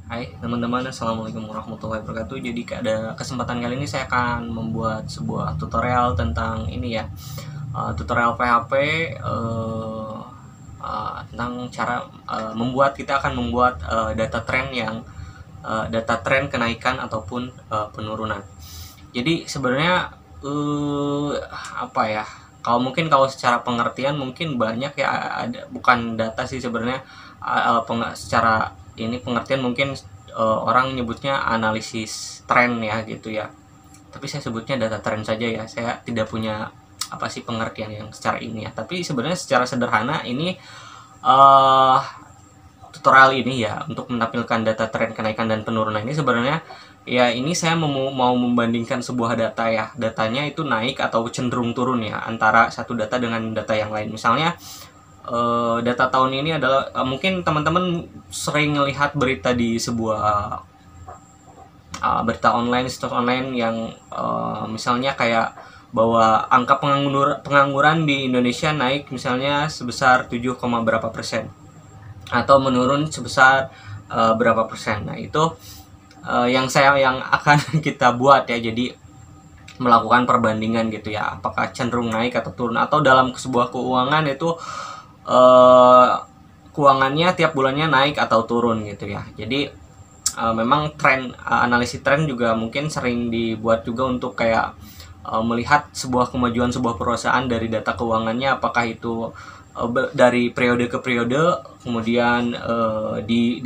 Hai teman-teman, assalamualaikum warahmatullahi wabarakatuh. Jadi pada kesempatan kali ini saya akan membuat sebuah tutorial tentang ini ya, tutorial PHP tentang cara membuat kita akan membuat data tren kenaikan ataupun penurunan. Jadi sebenarnya apa ya? Kalau secara pengertian mungkin banyak ya, ada bukan data sih sebenarnya, secara ini pengertian mungkin orang nyebutnya analisis tren ya gitu ya, tapi saya sebutnya data tren saja ya. Saya tidak punya apa sih pengertian yang secara ini ya, tapi sebenarnya secara sederhana ini uh, tutorial ini ya untuk menampilkan data tren kenaikan dan penurunan ini sebenarnya ya, ini saya mau membandingkan sebuah data ya, datanya itu naik atau cenderung turun ya antara satu data dengan data yang lain. Misalnya data tahun ini adalah, mungkin teman-teman sering melihat berita di sebuah berita online, situs online yang misalnya kayak bahwa angka pengangguran di Indonesia naik misalnya sebesar 7, berapa persen atau menurun sebesar berapa persen. Nah itu yang akan kita buat ya, jadi melakukan perbandingan gitu ya, apakah cenderung naik atau turun, atau dalam sebuah keuangan itu keuangannya tiap bulannya naik atau turun gitu ya. Jadi memang analisis tren juga mungkin sering dibuat juga untuk kayak melihat sebuah kemajuan sebuah perusahaan dari data keuangannya, apakah itu dari periode ke periode, kemudian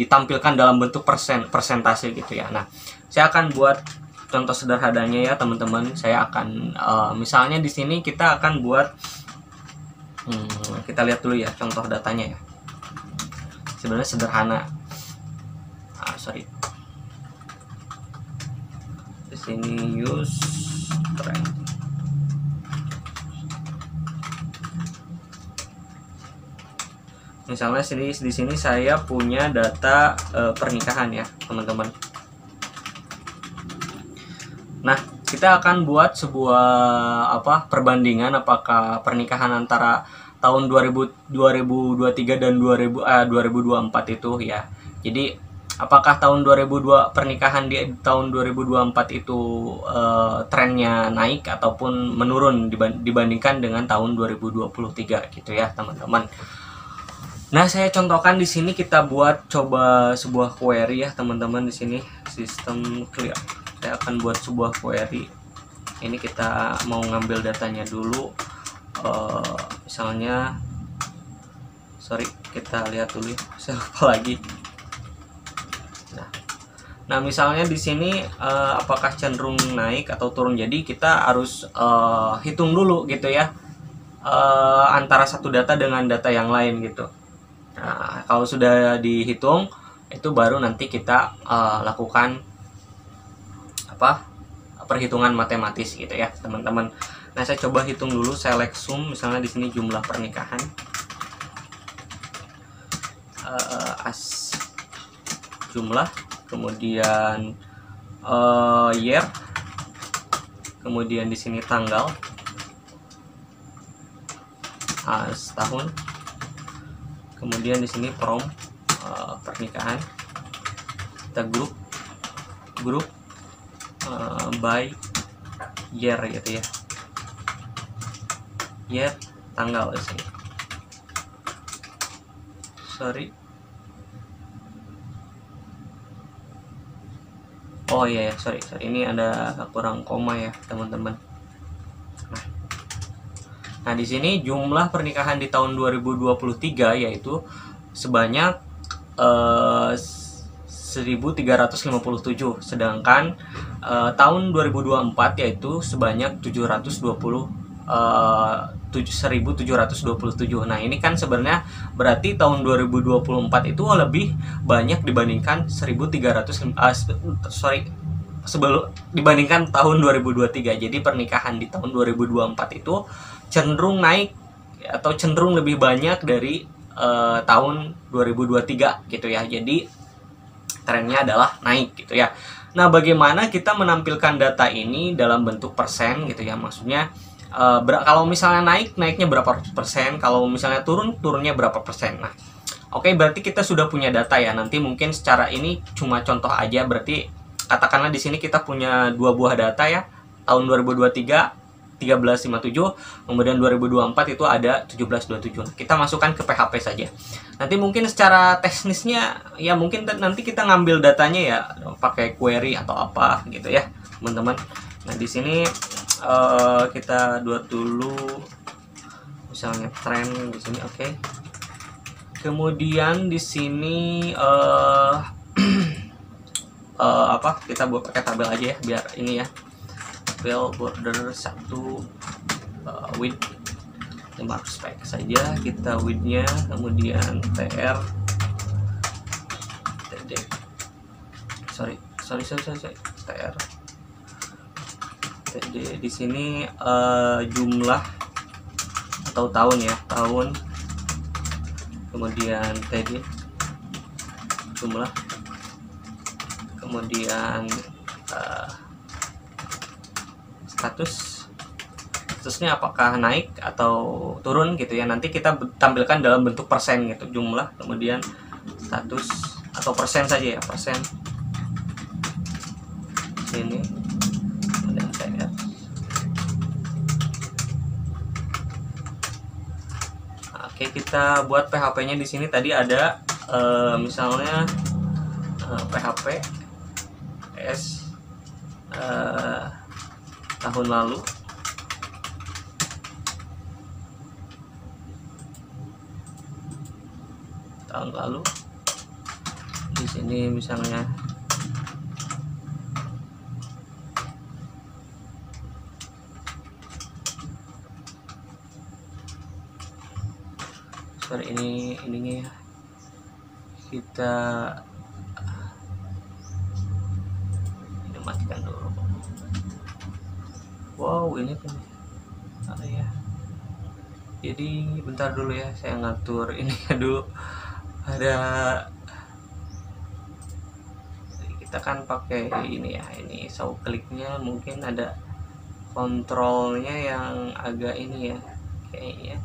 ditampilkan dalam bentuk persentase gitu ya. Nah, saya akan buat contoh sederhananya ya teman-teman. Saya akan misalnya di sini kita akan buat kita lihat dulu ya contoh datanya ya. Sebenarnya sederhana. Sorry. Di sini use trend. Misalnya di sini saya punya data pernikahan ya, teman-teman. Nah, kita akan buat sebuah perbandingan apakah pernikahan antara tahun 2023 dan 2024 itu ya. Jadi apakah pernikahan di tahun 2024 itu trennya naik ataupun menurun dibandingkan dengan tahun 2023 gitu ya, teman-teman. Nah, saya contohkan di sini, kita buat coba sebuah query ya, teman-teman. Di sini sistem clear. Saya akan buat sebuah query. Ini kita mau ngambil datanya dulu. Misalnya, sorry, kita lihat dulu. Saya lupa lagi. Nah, misalnya di sini apakah cenderung naik atau turun. Jadi kita harus hitung dulu gitu ya, antara satu data dengan data yang lain gitu. Nah, kalau sudah dihitung, itu baru nanti kita lakukan perhitungan matematis gitu ya, teman-teman. Nah, saya coba hitung dulu, select sum, misalnya di sini jumlah pernikahan, jumlah, kemudian year, kemudian di sini tanggal, setahun, kemudian di sini from pernikahan, kita grup by year gitu ya, year, tanggal di sini. Sorry. Oh iya ya, sorry, ini ada kurang koma ya, teman-teman. Nah, di sini jumlah pernikahan di tahun 2023 yaitu sebanyak 1357, sedangkan tahun 2024 yaitu sebanyak 1727. Nah, ini kan sebenarnya berarti tahun 2024 itu lebih banyak dibandingkan dibandingkan tahun 2023. Jadi pernikahan di tahun 2024 itu cenderung naik atau cenderung lebih banyak dari tahun 2023 gitu ya. Jadi trennya adalah naik gitu ya. Nah, bagaimana kita menampilkan data ini dalam bentuk persen gitu ya, maksudnya kalau misalnya naiknya berapa persen, kalau misalnya turunnya berapa persen. Nah, Oke, berarti kita sudah punya data ya. Nanti mungkin secara ini cuma contoh aja, berarti katakanlah di sini kita punya 2 buah data ya. Tahun 2023 1357, kemudian 2024 itu ada 1727. Kita masukkan ke PHP saja. Nanti mungkin secara teknisnya ya mungkin nanti kita ngambil datanya ya pakai query atau apa gitu ya, teman-teman. Nah, di sini kita buat dulu misalnya trend di sini, oke. Kemudian di sini apa? Kita buat pakai tabel aja ya biar ini ya. Tabel border 1 width 500 px saja, kita widthnya, kemudian tr td sorry tr td di sini jumlah atau tahun ya, tahun, kemudian td jumlah, kemudian statusnya apakah naik atau turun gitu ya, nanti kita tampilkan dalam bentuk persen gitu, jumlah, kemudian status atau persen saja ya, persen sini, kemudian tr. Oke, kita buat PHP-nya di sini tadi ada misalnya PHP s tahun lalu, di sini misalnya ininya ya, kita matikan dulu. Wow, ini pun ada ya. Jadi bentar dulu ya, saya ngatur ini dulu. Ada, kita kan pakai ini ya, ini saw kliknya mungkin ada kontrolnya yang agak ini ya, kayaknya.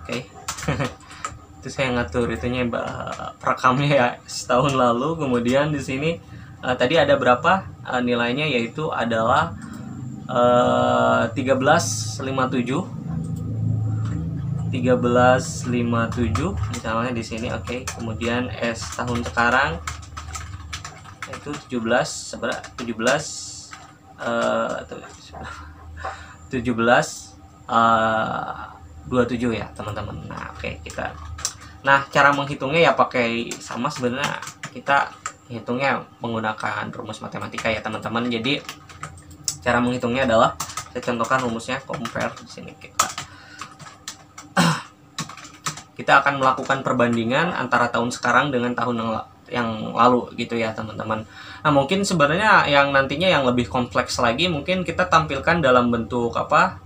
Oke. Itu saya ngatur itunya perekamnya ya setahun lalu. Kemudian di sini tadi ada berapa nilainya, yaitu adalah 1357 misalnya di sini, oke. Kemudian S tahun sekarang itu 27 ya teman-teman. Nah, oke, kita, nah cara menghitungnya ya pakai sama, sebenarnya kita hitungnya menggunakan rumus matematika ya teman-teman. Jadi cara menghitungnya adalah, saya contohkan rumusnya, compare di sini. Kita akan melakukan perbandingan antara tahun sekarang dengan tahun yang lalu gitu ya teman-teman. Nah, mungkin sebenarnya yang nantinya yang lebih kompleks lagi mungkin kita tampilkan dalam bentuk apa,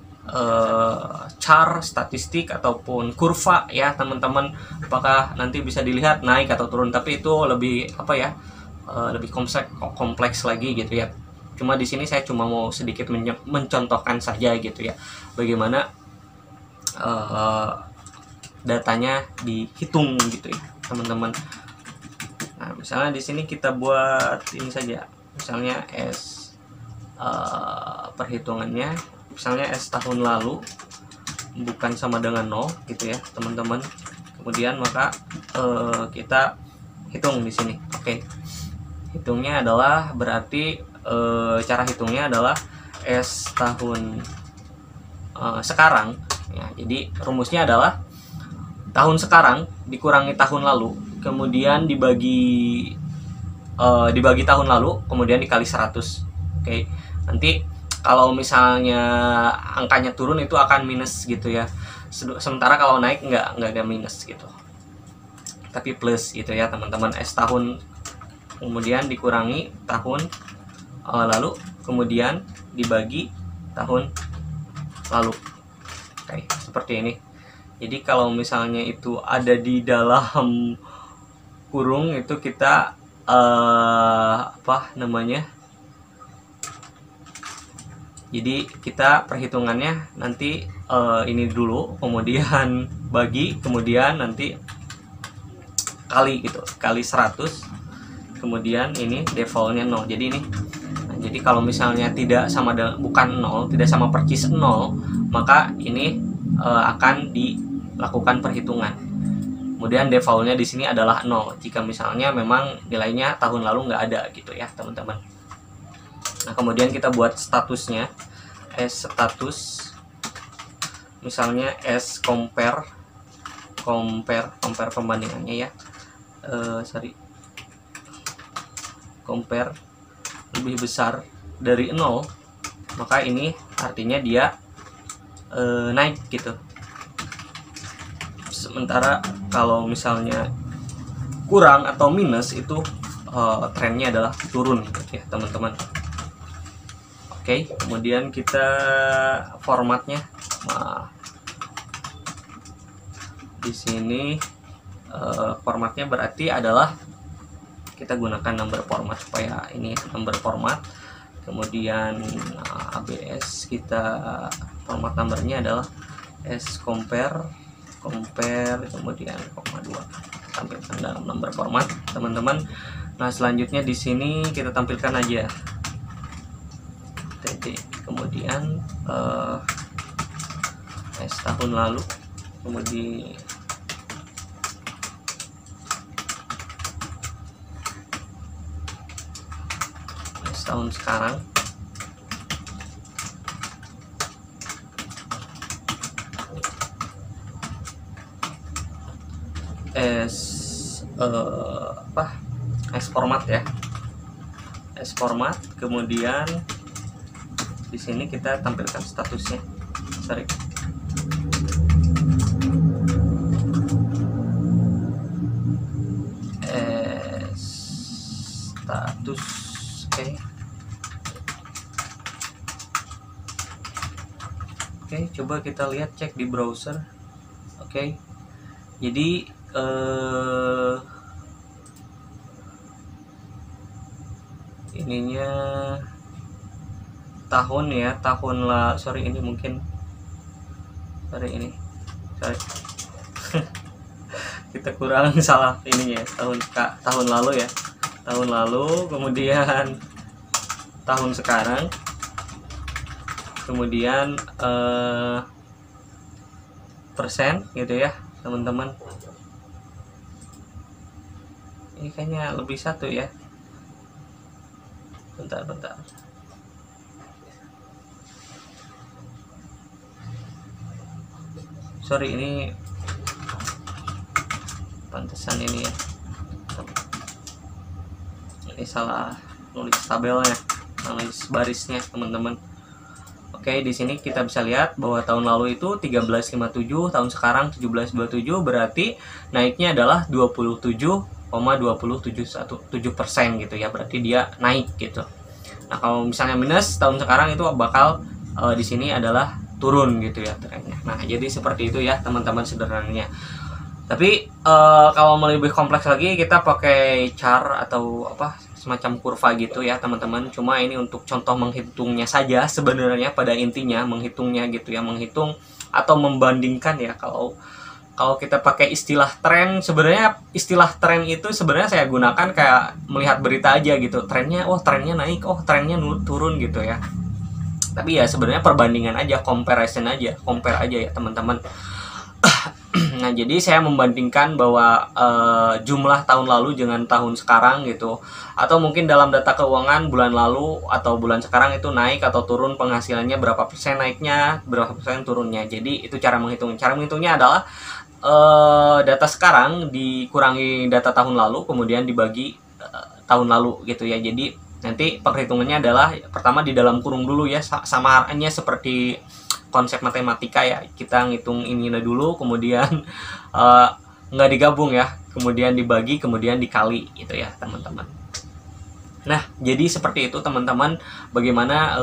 chart, statistik ataupun kurva ya teman-teman. Apakah nanti bisa dilihat naik atau turun, tapi itu lebih apa ya, lebih kompleks lagi gitu ya. Cuma di sini saya cuma mau sedikit mencontohkan saja gitu ya, bagaimana datanya dihitung gitu ya teman-teman. Nah, misalnya di sini kita buat ini saja, misalnya S perhitungannya, misalnya S tahun lalu bukan sama dengan 0 gitu ya teman-teman. Kemudian maka kita hitung di sini. Oke. Hitungnya adalah berarti cara hitungnya adalah S tahun sekarang ya. Jadi rumusnya adalah tahun sekarang dikurangi tahun lalu, kemudian dibagi tahun lalu, kemudian dikali 100. Oke. Nanti kalau misalnya angkanya turun itu akan minus gitu ya. Sementara kalau naik nggak ada minus gitu, tapi plus gitu ya teman-teman. S tahun kemudian dikurangi tahun lalu, kemudian dibagi tahun lalu. Oke, seperti ini. Jadi kalau misalnya itu ada di dalam kurung itu kita apa namanya? Jadi kita perhitungannya nanti ini dulu, kemudian bagi, kemudian nanti kali gitu, kali 100, kemudian ini defaultnya 0. Jadi ini, nah, jadi kalau misalnya tidak sama bukan 0, tidak sama persis 0, maka ini akan dilakukan perhitungan. Kemudian defaultnya di sini adalah 0 jika misalnya memang nilainya tahun lalu nggak ada gitu ya teman-teman. Nah kemudian kita buat statusnya s status, misalnya s compare pembandingannya ya, compare lebih besar dari 0, maka ini artinya dia naik gitu. Sementara kalau misalnya kurang atau minus itu trennya adalah turun gitu ya teman-teman. Oke, kemudian kita formatnya, nah, di sini formatnya berarti adalah kita gunakan number format supaya ini number format. Kemudian ABS kita format numbernya adalah s compare, kemudian 2 tampilkan dalam number format teman-teman. Nah selanjutnya di sini kita tampilkan aja TD, kemudian s tahun lalu, kemudian s tahun sekarang, S format ya, S format. Kemudian di sini kita tampilkan statusnya, status. Oke, coba kita lihat, cek di browser. Oke, jadi ininya tahun ya, tahun lah, sorry ini mungkin, kita kurang salah ininya ya, tahun lalu ya, tahun lalu, kemudian tahun sekarang, kemudian persen gitu ya teman-teman. Ini kayaknya lebih satu ya, bentar. Sorry, ini pantesan ini ya, ini salah nulis tabelnya, nulis barisnya teman-teman. Oke, di sini kita bisa lihat bahwa tahun lalu itu 13,57, tahun sekarang 17,27, berarti naiknya adalah 27,277% gitu ya, berarti dia naik gitu. Nah kalau misalnya minus tahun sekarang itu bakal di sini adalah turun gitu ya trennya. Nah jadi seperti itu ya teman-teman sederhananya. Tapi kalau lebih kompleks lagi kita pakai chart atau apa semacam kurva gitu ya teman-teman. Cuma ini untuk contoh menghitungnya saja sebenarnya, pada intinya menghitungnya gitu ya, menghitung atau membandingkan ya. Kalau kita pakai istilah tren, sebenarnya istilah tren itu sebenarnya saya gunakan kayak melihat berita aja gitu, trennya, oh trennya naik, oh trennya turun gitu ya. Tapi ya sebenarnya perbandingan aja, compare aja ya teman-teman. Nah jadi saya membandingkan bahwa jumlah tahun lalu dengan tahun sekarang gitu, atau mungkin dalam data keuangan bulan lalu atau bulan sekarang itu naik atau turun penghasilannya, berapa persen naiknya, berapa persen turunnya. Jadi itu cara menghitung. Cara menghitungnya adalah data sekarang dikurangi data tahun lalu, kemudian dibagi tahun lalu gitu ya. Jadi nanti perhitungannya adalah pertama di dalam kurung dulu ya, samaannya seperti konsep matematika ya, kita ngitung ini dulu, kemudian nggak digabung ya, kemudian dibagi, kemudian dikali gitu ya teman-teman. Nah, jadi seperti itu teman-teman, bagaimana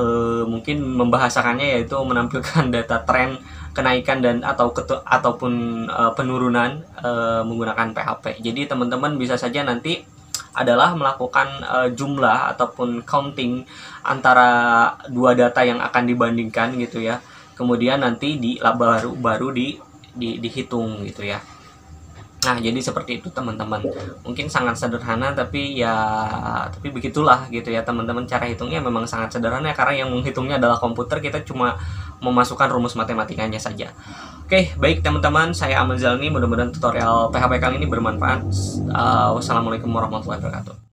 mungkin membahasakannya, yaitu menampilkan data tren kenaikan dan ataupun penurunan menggunakan PHP. Jadi teman-teman bisa saja nanti adalah melakukan jumlah ataupun counting antara dua data yang akan dibandingkan gitu ya. Kemudian nanti baru dihitung gitu ya. Nah, jadi seperti itu teman-teman. Mungkin sangat sederhana, tapi begitulah gitu ya teman-teman. Cara hitungnya memang sangat sederhana karena yang menghitungnya adalah komputer, kita cuma memasukkan rumus matematikanya saja. Oke, baik teman-teman, saya Ahmad Zalmi. Mudah-mudahan tutorial PHP kali ini bermanfaat. Wassalamualaikum warahmatullahi wabarakatuh.